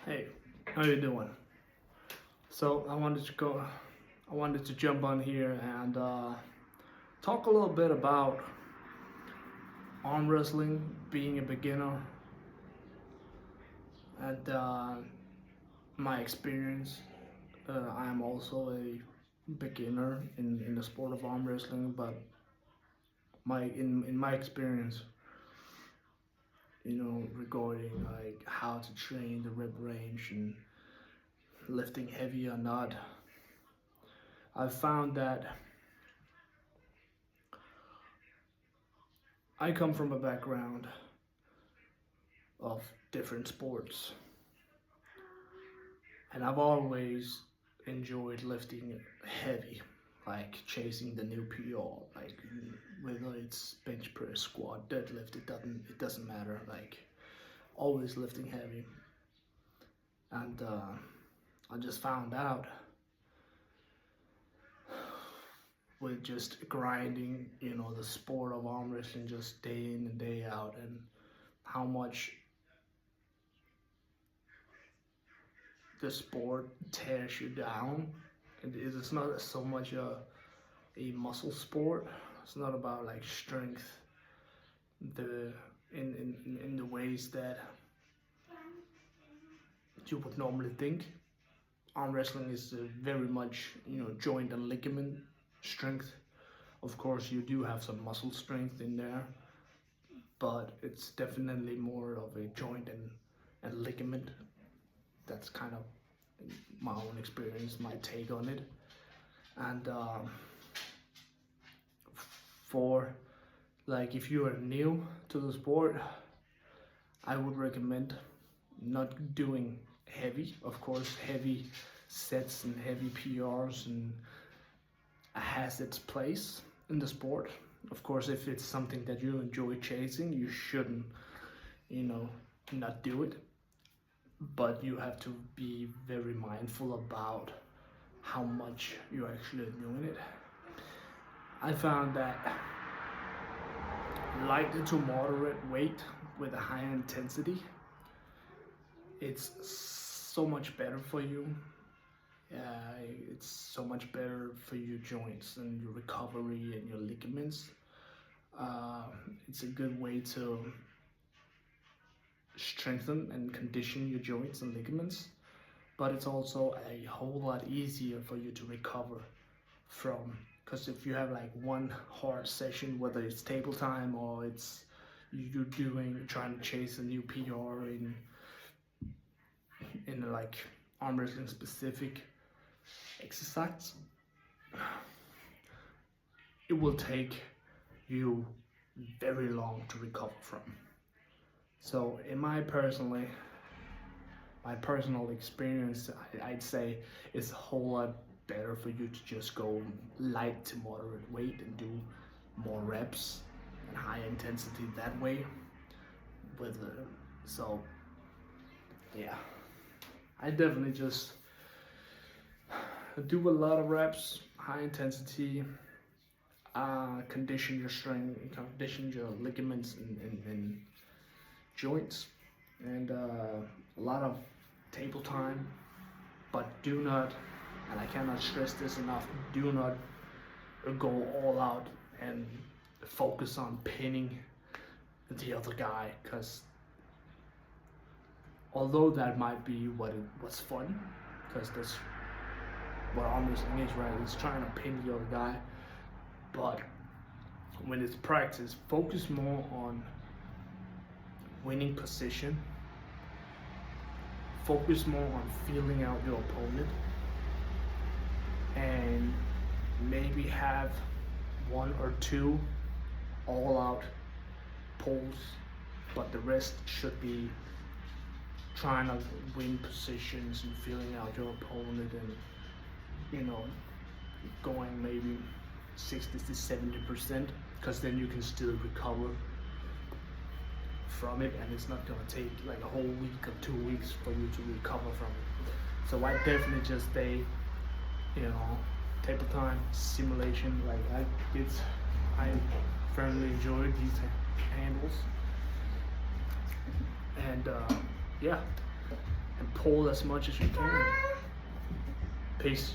Hey, how you doing? So I wanted to jump on here and talk a little bit about arm wrestling, being a beginner, and my experience. I am also a beginner in the sport of arm wrestling, but in my experience, regarding like how to train the rep range and lifting heavy or not, I've found that I come from a background of different sports, and I've always enjoyed lifting heavy, like chasing the new PR, like whether it's bench press, squat, deadlift, it doesn't matter. Like always lifting heavy, and I just found out with just grinding, the sport of arm wrestling just day in and day out, and how much the sport tears you down. It's not so much a muscle sport. It's not about like strength, the in the ways that you would normally think. Arm wrestling is very much joint and ligament strength. Of course, you do have some muscle strength in there, but it's definitely more of a joint and ligament. That's kind of my own experience, my take on it. And for like if you are new to the sport, I would recommend not doing heavy. Of course, heavy sets and heavy PRs and has its place in the sport. Of course, if it's something that you enjoy chasing, you shouldn't, not do it. But you have to be very mindful about how much you're actually doing it. I found that light to moderate weight with a high intensity, it's so much better for you. It's so much better for your joints and your recovery and your ligaments. It's a good way to strengthen and condition your joints and ligaments, but it's also a whole lot easier for you to recover from, because if you have like one hard session, whether it's table time or it's you're trying to chase a new PR in like arm wrestling specific exercise, it will take you very long to recover from. So in my personal experience, I'd say it's a whole lot better for you to just go light to moderate weight and do more reps and high intensity that way. So yeah, I definitely just do a lot of reps, high intensity, condition your strength, condition your ligaments and joints, and a lot of table time. But do not, and I cannot stress this enough, do not go all out and focus on pinning the other guy, because although that might be what's fun, because that's what arm wrestling is, right? It's trying to pin the other guy. But when it's practice, focus more on winning position. Focus more on feeling out your opponent, and maybe have one or two all-out pulls, but the rest should be trying to win positions and feeling out your opponent, and going maybe 60 to 70%, because then you can still recover from it, and it's not gonna take like a whole week or 2 weeks for you to recover from it. So I definitely just stay, table time, simulation. Like I firmly enjoy these handles, and yeah, and pull as much as you can. Peace.